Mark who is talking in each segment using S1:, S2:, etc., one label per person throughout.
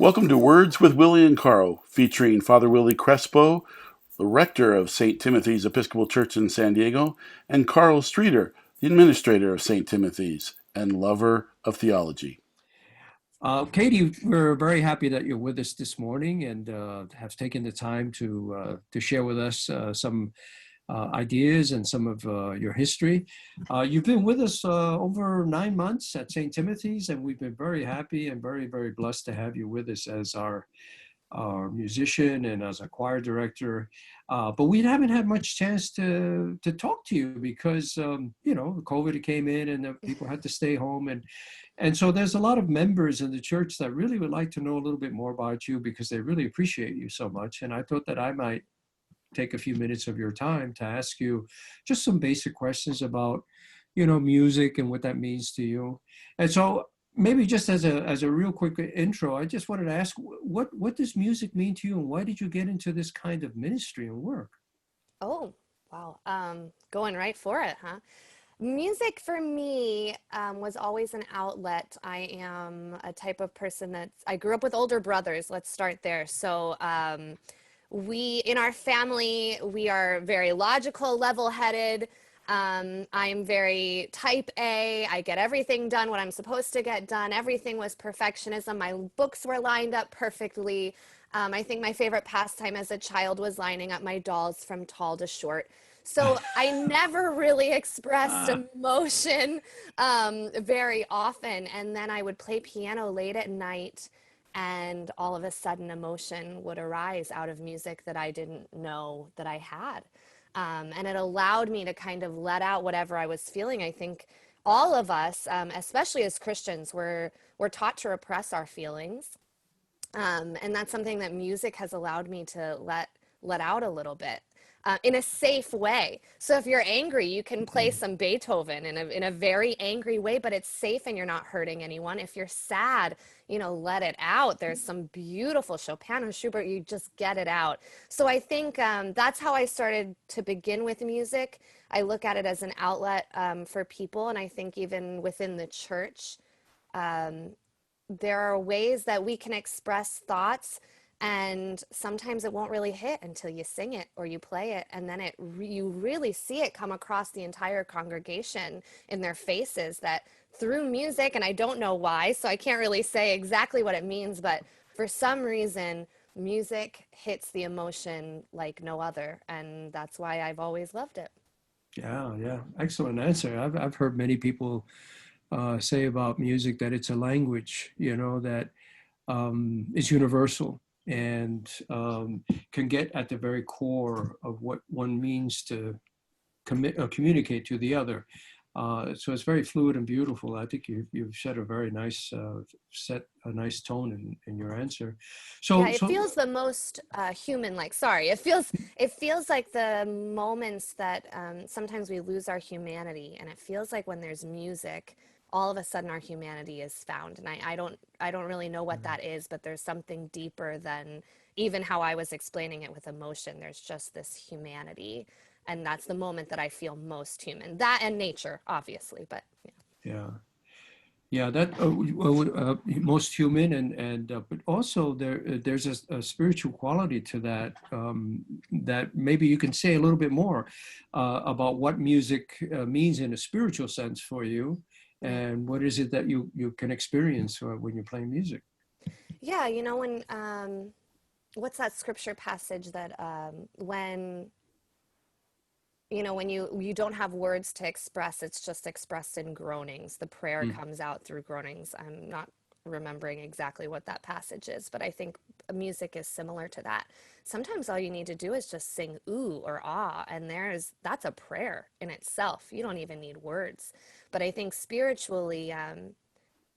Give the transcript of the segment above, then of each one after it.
S1: Welcome to Words with Willy and Karl, featuring Father Willy Crespo, the rector of St. Timothy's Episcopal Church in San Diego, and Carl Streeter, the administrator of St. Timothy's and lover of theology.
S2: Katie, we're very happy that you're with us this morning and have taken the time to share with us some ideas and some of your history. You've been with us over 9 months at St. Timothy's, and we've been very happy and very, very blessed to have you with us as our musician and as a choir director. But we haven't had much chance to talk to you because, COVID came in and the people had to stay home. And so there's a lot of members in the church that really would like to know a little bit more about you because they really appreciate you so much. And I thought that I might take a few minutes of your time to ask you just some basic questions about, music and what that means to you. And so maybe just as a real quick intro, I just wanted to ask, what does music mean to you, and why did you get into this kind of ministry and work?
S3: Oh, wow. Going right for it, huh? Music for me was always an outlet. I am a type of person I grew up with older brothers. Let's start there. So in our family, we are very logical, level-headed. I'm very type A. I get everything done what I'm supposed to get done. Everything was perfectionism. My books were lined up perfectly. I think my favorite pastime as a child was lining up my dolls from tall to short. So I never really expressed emotion very often. And then I would play piano late at night, and all of a sudden emotion would arise out of music that I didn't know that I had. And it allowed me to kind of let out whatever I was feeling. I think all of us, especially as Christians, we're taught to repress our feelings. And that's something that music has allowed me to let out a little bit. In a safe way. So if you're angry, you can play some Beethoven in a very angry way, but it's safe and you're not hurting anyone. If you're sad, let it out. There's some beautiful Chopin or Schubert, you just get it out. So I think that's how I started to begin with music. I look at it as an outlet for people, and I think even within the church, there are ways that we can express thoughts, and sometimes it won't really hit until you sing it or you play it, and then you really see it come across the entire congregation in their faces that through music, and I don't know why, so I can't really say exactly what it means, but for some reason music hits the emotion like no other, and that's why I've always loved it.
S2: Yeah, excellent answer. I've heard many people say about music that it's a language, that is universal and can get at the very core of what one means to communicate to the other. So it's very fluid and beautiful. I think you've set a very nice a nice tone in your answer.
S3: Yeah,
S2: So
S3: it feels the most human. Like, sorry, it feels like the moments that sometimes we lose our humanity, and it feels like when there's music, all of a sudden our humanity is found. And I don't really know what that is, but there's something deeper than even how I was explaining it with emotion. There's just this humanity, and that's the moment that I feel most human. That and nature, obviously, but yeah.
S2: yeah. Yeah, that most human and but also there's a spiritual quality to that that maybe you can say a little bit more about what music means in a spiritual sense for you, and what is it that you can experience when you're playing music.
S3: Yeah, when what's that scripture passage that when you don't have words to express, it's just expressed in groanings. The prayer
S2: Mm.
S3: comes out through groanings. I'm not remembering exactly what that passage is, but I think music is similar to that. Sometimes all you need to do is just sing ooh or ah, and that's a prayer in itself. You don't even need words. But I think spiritually,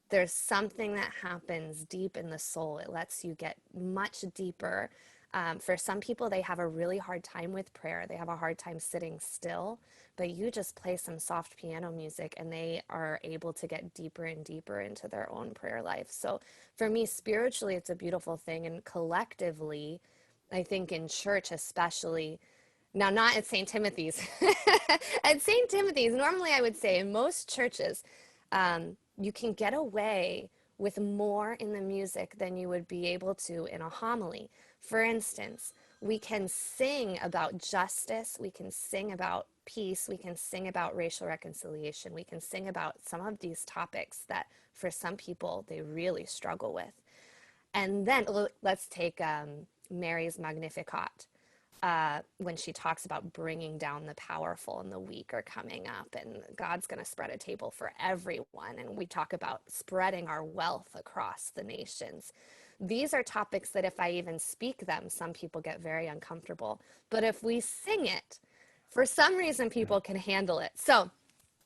S3: there's something that happens deep in the soul. It lets you get much deeper. For some people, they have a really hard time with prayer. They have a hard time sitting still, but you just play some soft piano music and they are able to get deeper and deeper into their own prayer life. So for me, spiritually, it's a beautiful thing. And collectively, I think in church especially, now not at St. Timothy's. At St. Timothy's, normally I would say in most churches, you can get away with more in the music than you would be able to in a homily. For instance, we can sing about justice, we can sing about peace, we can sing about racial reconciliation, we can sing about some of these topics that for some people they really struggle with. And then let's take Mary's Magnificat. When she talks about bringing down the powerful and the weak are coming up and God's going to spread a table for everyone. And we talk about spreading our wealth across the nations. These are topics that if I even speak them, some people get very uncomfortable. But if we sing it, for some reason, people can handle it. So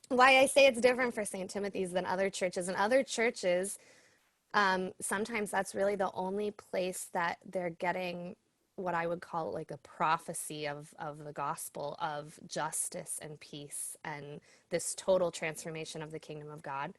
S3: why I say it's different for St. Timothy's than other churches. In other churches, sometimes that's really the only place that they're getting what I would call like a prophecy of the gospel of justice and peace and this total transformation of the kingdom of God.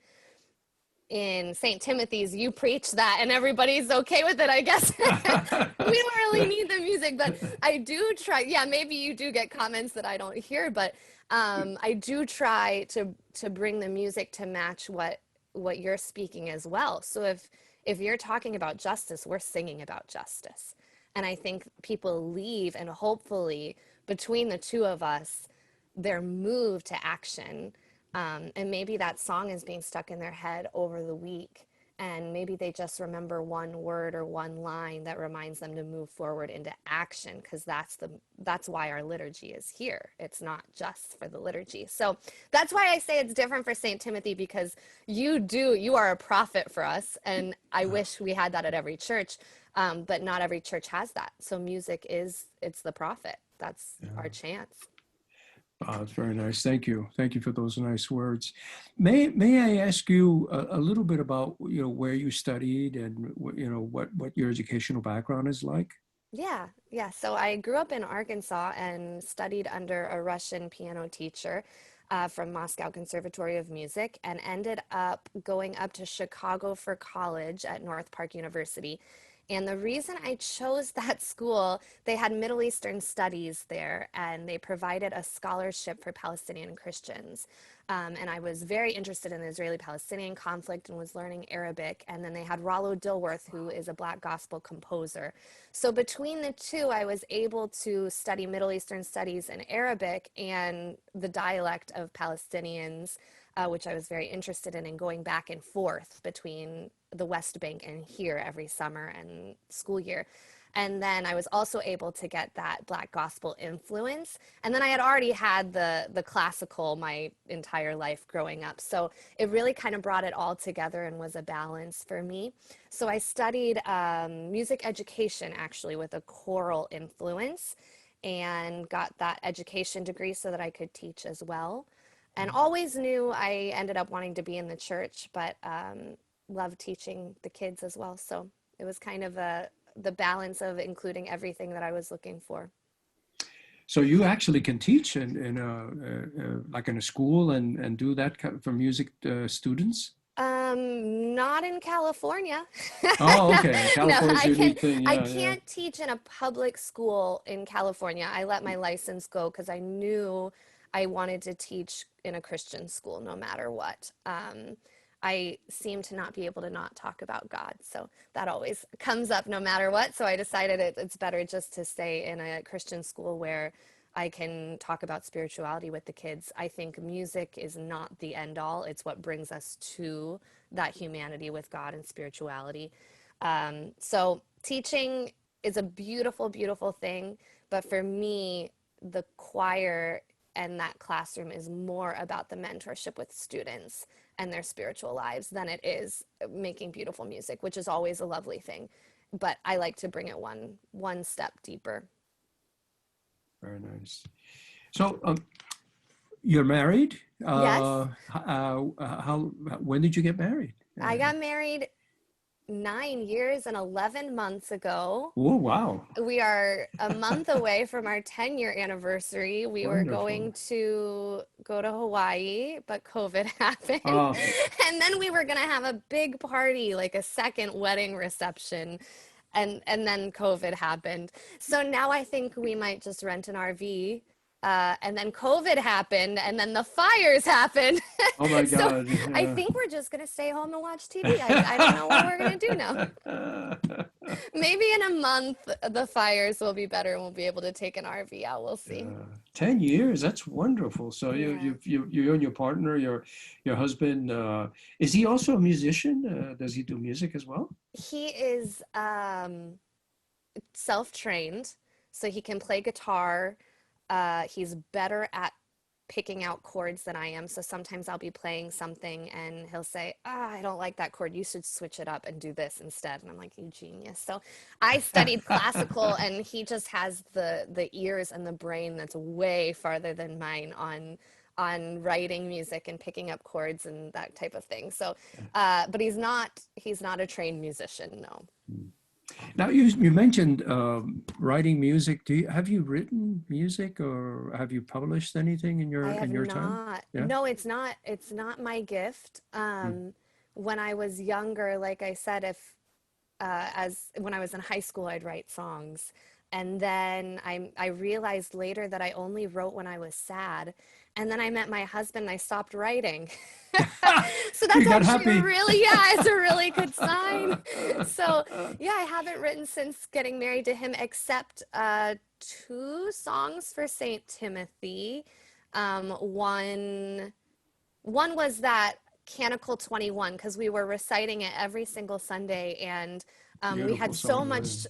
S3: In St. Timothy's, you preach that and everybody's okay with it, I guess. We don't really need the music, but I do try. Yeah, maybe you do get comments that I don't hear, but I do try to bring the music to match what you're speaking as well. So if you're talking about justice, we're singing about justice. And I think people leave, and hopefully between the two of us, they're moved to action. And maybe that song is being stuck in their head over the week. And maybe they just remember one word or one line that reminds them to move forward into action, because that's why our liturgy is here. It's not just for the liturgy. So that's why I say it's different for St. Timothy, because you are a prophet for us. And I wish we had that at every church. But not every church has that. So music it's the prophet. That's our chance.
S2: It's very nice. Thank you. Thank you for those nice words. May I ask you a little bit about, where you studied and, what your educational background is like?
S3: Yeah. So I grew up in Arkansas and studied under a Russian piano teacher from Moscow Conservatory of Music, and ended up going up to Chicago for college at North Park University. And the reason I chose that school, they had Middle Eastern studies there, and they provided a scholarship for Palestinian Christians. And I was very interested in the Israeli-Palestinian conflict and was learning Arabic. And then they had Rollo Dilworth, who is a Black gospel composer. So between the two, I was able to study Middle Eastern studies in Arabic and the dialect of Palestinians, which I was very interested in, and going back and forth between the West Bank and here every summer and school year. And then I was also able to get that Black gospel influence. And then I had already had the classical my entire life growing up. So it really kind of brought it all together and was a balance for me. So I studied music education, actually, with a choral influence, and got that education degree so that I could teach as well. And always knew I ended up wanting to be in the church, but loved teaching the kids as well. So it was kind of the balance of including everything that I was looking for.
S2: So you actually can teach in like in a school and do that for music students?
S3: Not in California.
S2: Oh, okay. California's a unique thing. Yeah,
S3: I can't teach in a public school in California. I let my license go because I knew I wanted to teach in a Christian school no matter what. I seem to not be able to not talk about God. So that always comes up no matter what. So I decided it's better just to stay in a Christian school where I can talk about spirituality with the kids. I think music is not the end all. It's what brings us to that humanity with God and spirituality. So teaching is a beautiful, beautiful thing. But for me, the choir and that classroom is more about the mentorship with students and their spiritual lives than it is making beautiful music, which is always a lovely thing. But I like to bring it one step deeper.
S2: Very nice. So you're married?
S3: Yes.
S2: When did you get married?
S3: I got married 9 years and 11 months ago.
S2: Oh, wow.
S3: We are a month away from our 10-year anniversary. We were going to go to Hawaii, but COVID happened.
S2: Oh.
S3: And then we were going to have a big party, like a second wedding reception. And then COVID happened. So now I think we might just rent an RV And then COVID happened, and then the fires happened.
S2: Oh my
S3: So
S2: God.
S3: I think we're just going to stay home and watch TV. I don't know what we're going to do now. Maybe in a month, the fires will be better and we'll be able to take an RV out. We'll see.
S2: 10 years, that's wonderful. So
S3: Yeah.
S2: you and your partner, your husband, is he also a musician? Does he do music as well?
S3: He is self-trained, so he can play guitar. He's better at picking out chords than I am. So sometimes I'll be playing something and he'll say, I don't like that chord. You should switch it up and do this instead. And I'm like, you genius. So I studied classical, and he just has the ears and the brain that's way farther than mine on writing music and picking up chords and that type of thing. So, but he's not a trained musician, no.
S2: Now you mentioned writing music. Have you written music, or have you published anything in your time? Yeah?
S3: No, it's not my gift. When I was younger, like I said, when I was in high school, I'd write songs. And then I realized later that I only wrote when I was sad. And then I met my husband and I stopped writing. So that's actually it's a really good sign. So yeah, I haven't written since getting married to him, except 2 songs for St. Timothy. One was that Canticle 21, because we were reciting it every single Sunday, and we had so much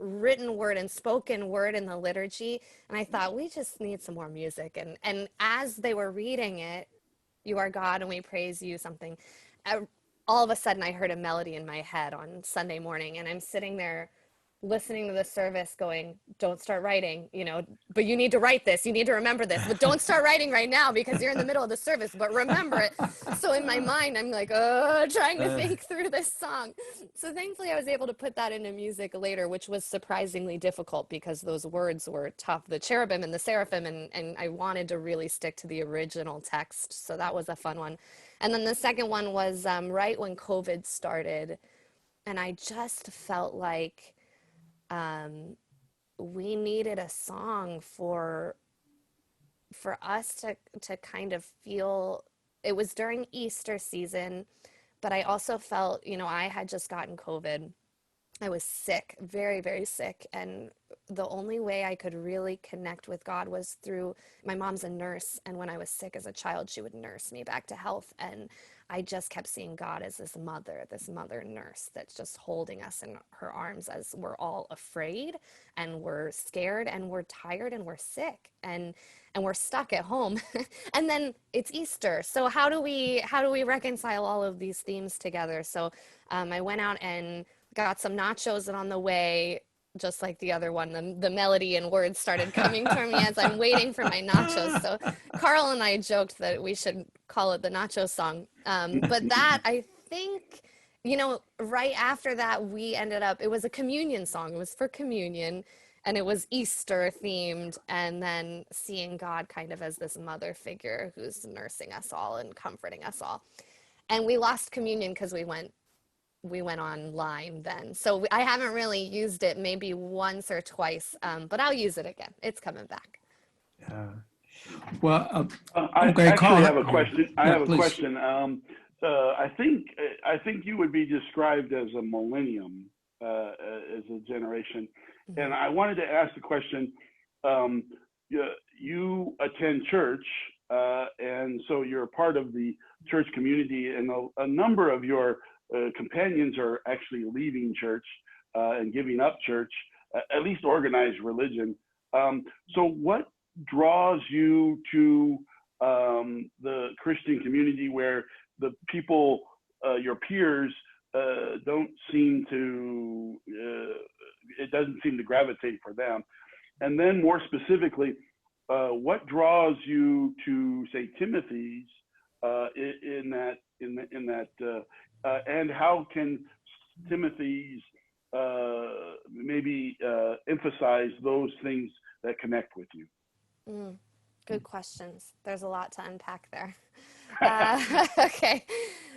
S3: written word and spoken word in the liturgy, and I thought we just need some more music. And as they were reading it, "You are God and we praise you," something, all of a sudden I heard a melody in my head on Sunday morning, and I'm sitting there listening to the service going, don't start writing, but you need to write this, you need to remember this, but don't start writing right now because you're in the middle of the service, but remember it. So in my mind, I'm like, trying to think through this song. So thankfully I was able to put that into music later, which was surprisingly difficult because those words were tough, the cherubim and the seraphim, and I wanted to really stick to the original text. So that was a fun one. And then the second one was right when COVID started, and I just felt like we needed a song for us to kind of feel. It was during Easter season, but I also felt, I had just gotten COVID. I was sick, very, very sick. And the only way I could really connect with God was through, my mom's a nurse. And when I was sick as a child, she would nurse me back to health. And I just kept seeing God as this mother nurse that's just holding us in her arms as we're all afraid and we're scared and we're tired and we're sick and we're stuck at home. And then it's Easter. So how do we reconcile all of these themes together? So I went out and got some nachos, and on the way, just like the other one, the melody and words started coming to me as I'm waiting for my nachos. So Karl and I joked that we should call it the nacho song. But that, I think, right after that, it was a communion song. It was for communion, and it was Easter themed, and then seeing God kind of as this mother figure who's nursing us all and comforting us all. And we lost communion because we went online then. So I haven't really used it, maybe once or twice, but I'll use it again. It's coming back.
S2: Yeah. Well,
S1: I
S2: okay,
S1: actually
S2: Karl,
S1: have a question. I have a
S2: please.
S1: question. I think you would be described as a millennium, as a generation.
S3: Mm-hmm.
S1: And I wanted to ask the question, you attend church, and so you're a part of the church community, and a number of your companions are actually leaving church and giving up church, at least organized religion. So what draws you to the Christian community where the people, your peers, don't seem to, it doesn't seem to gravitate for them? And then more specifically, what draws you to St. Timothy's in that, and how can Timothy's maybe emphasize those things that connect with you?
S3: Good questions. There's a lot to unpack there. Okay.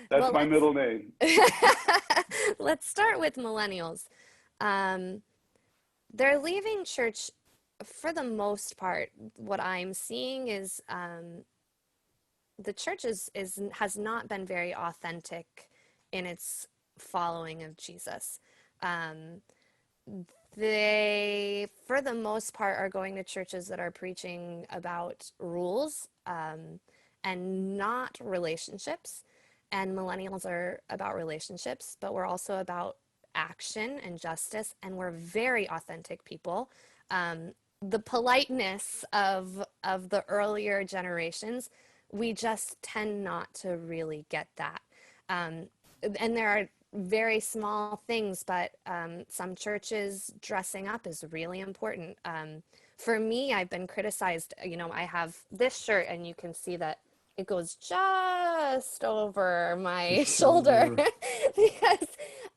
S1: That's my middle name.
S3: Let's start with millennials. They're leaving church for the most part, what I'm seeing is the church has not been very authentic in its following of Jesus. Um, they, for the most part, are going to churches that are preaching about rules and not relationships. And millennials are about relationships, but we're also about action and justice, and we're very authentic people. The politeness of the earlier generations, we just tend not to really get that. Um, and there are very small things, but some churches dressing up is really important. For me, I've been criticized. I have this shirt, and you can see that it goes just over
S1: The
S3: my shoulder
S1: shoulder.
S3: because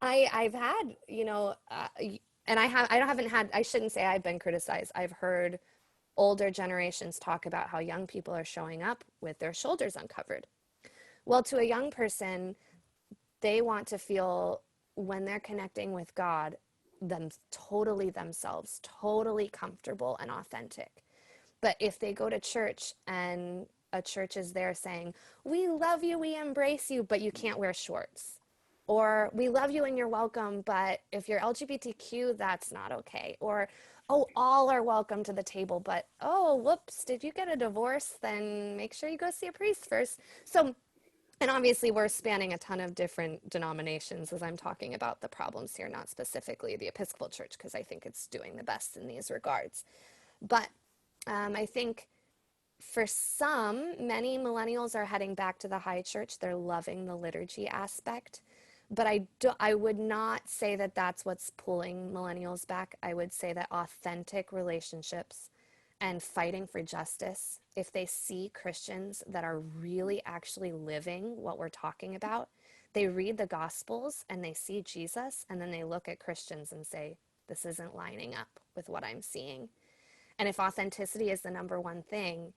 S3: I've had, and I shouldn't say I've been criticized. I've heard older generations talk about how young people are showing up with their shoulders uncovered. Well, to a young person, they want to feel when they're connecting with God, them totally themselves, totally comfortable and authentic. But if they go to church and a church is there saying, "We love you, we embrace you, but you can't wear shorts." Or, "We love you and you're welcome, but if you're LGBTQ, that's not okay." Or, "Oh, all are welcome to the table, but oh, whoops, did you get a divorce? Then make sure you go see a priest first." So, and obviously we're spanning a ton of different denominations as I'm talking about the problems here, not specifically the Episcopal Church, because I think it's doing the best in these regards. But I think for many millennials are heading back to the high church. They're loving the liturgy aspect. But I would not say that that's what's pulling millennials back. I would say that authentic relationships and fighting for justice, if they see Christians that are really actually living what we're talking about, they read the Gospels and they see Jesus, and then they look at Christians and say, this isn't lining up with what I'm seeing. And if authenticity is the number one thing,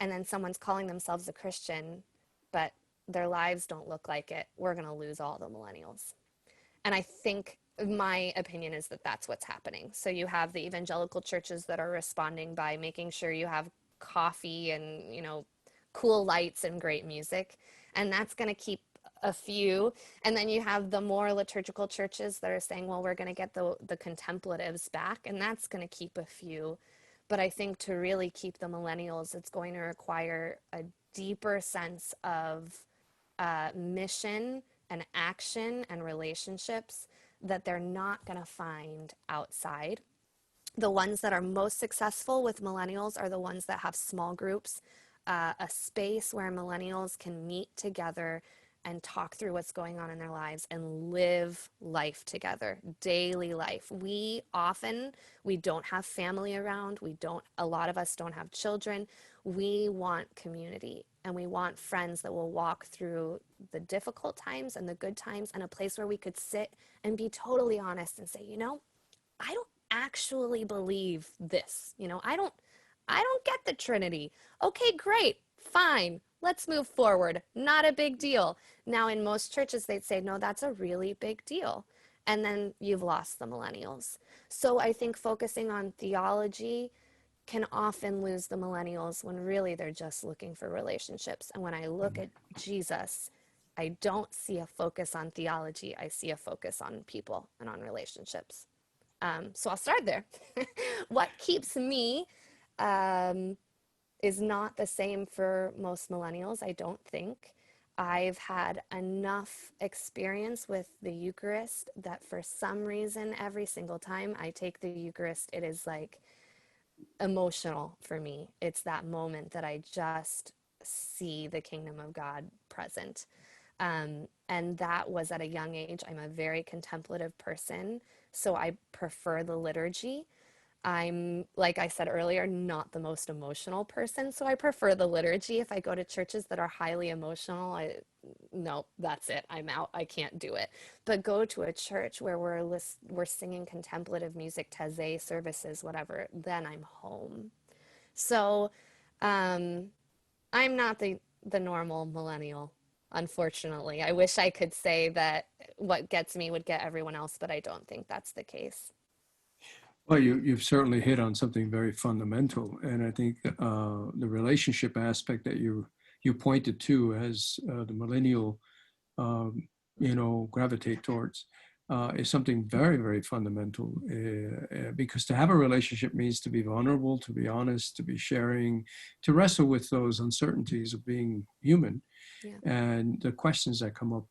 S3: and then someone's calling themselves a Christian, but their lives don't look like it, we're going to lose all the millennials. And I think my opinion is that that's what's happening. So you have the evangelical churches that are responding by making sure you have coffee and, cool lights and great music. And that's going to keep a few. And then you have the more liturgical churches that are saying, well, we're going to get the contemplatives back, and that's going to keep a few. But I think to really keep the millennials, it's going to require a deeper sense of mission and action and relationships that they're not going to find outside. The ones that are most successful with millennials are the ones that have small groups, a space where millennials can meet together and talk through what's going on in their lives and live life together, daily life. We don't have family around. A lot of us don't have children. We want community, and we want friends that will walk through the difficult times and the good times, and a place where we could sit and be totally honest and say, I don't actually believe this. I don't get the Trinity. Okay, great, fine. Let's move forward. Not a big deal. Now, in most churches, they'd say, no, that's a really big deal. And then you've lost the millennials. So I think focusing on theology can often lose the millennials when really they're just looking for relationships. And when I look at Jesus, I don't see a focus on theology. I see a focus on people and on relationships. So I'll start there. What keeps me is not the same for most millennials, I don't think. I've had enough experience with the Eucharist that for some reason, every single time I take the Eucharist, it is like emotional for me. It's that moment that I just see the kingdom of God present. And that was at a young age. I'm a very contemplative person, so I prefer the liturgy. I'm, like I said earlier, not the most emotional person, so I prefer the liturgy. If I go to churches that are highly emotional, no, that's it. I'm out. I can't do it. But go to a church where we're singing contemplative music, taizé services, whatever, then I'm home. So I'm not the normal millennial, unfortunately. I wish I could say that what gets me would get everyone else, but I don't think that's the case.
S2: Well, you've certainly hit on something very fundamental, and I think the relationship aspect that you pointed to as the millennial, gravitate towards is something very, very fundamental. Because to have a relationship means to be vulnerable, to be honest, to be sharing, to wrestle with those uncertainties of being human,
S3: Yeah.
S2: and the questions that come up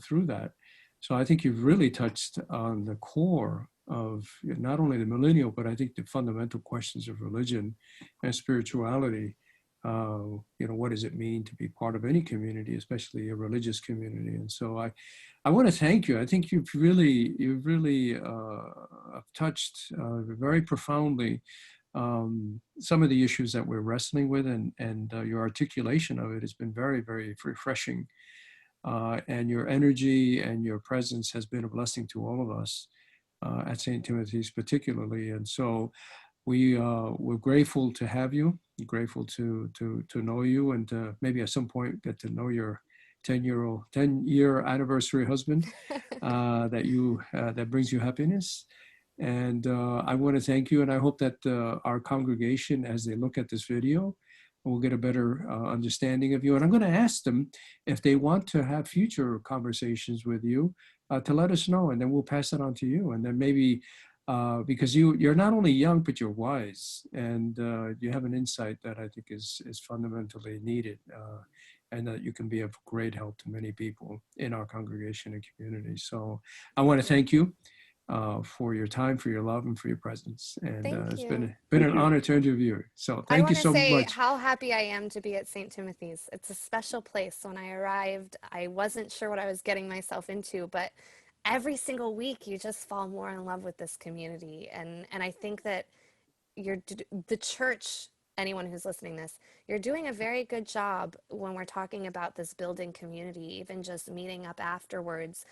S2: through that. So I think you've really touched on the core of not only the millennial, but I think the fundamental questions of religion and spirituality. What does it mean to be part of any community, especially a religious community? And so I want to thank you. I think you've really touched very profoundly some of the issues that we're wrestling with, and your articulation of it has been very, very refreshing. And your energy and your presence has been a blessing to all of us at St. Timothy's particularly. And so we're grateful to have you, grateful to know you, and maybe at some point get to know your 10-year anniversary husband that brings you happiness. And I want to thank you, and I hope that our congregation, as they look at this video, will get a better understanding of you. And I'm going to ask them if they want to have future conversations with you to let us know, and then we'll pass it on to you. And then maybe, because you're not only young, but you're wise, and you have an insight that I think is fundamentally needed, and that you can be of great help to many people in our congregation and community. So I want to thank you for your time, for your love, and for your presence. And it's been an honor to interview you. So thank you so much.
S3: I want to say how happy I am to be at St. Timothy's. It's a special place. When I arrived, I wasn't sure what I was getting myself into, but every single week you just fall more in love with this community. And I think that the church, anyone who's listening to this, you're doing a very good job when we're talking about this building community, even just meeting up afterwards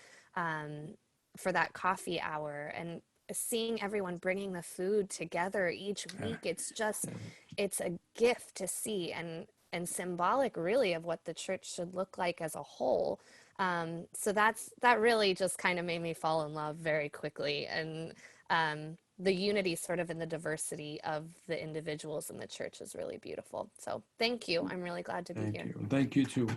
S3: for that coffee hour and seeing everyone bringing the food together each week. It's a gift to see, and symbolic really of what the church should look like as a whole. So that really just kind of made me fall in love very quickly. And the unity sort of in the diversity of the individuals in the church is really beautiful. So thank you. I'm really glad to be here.
S2: Thank you too.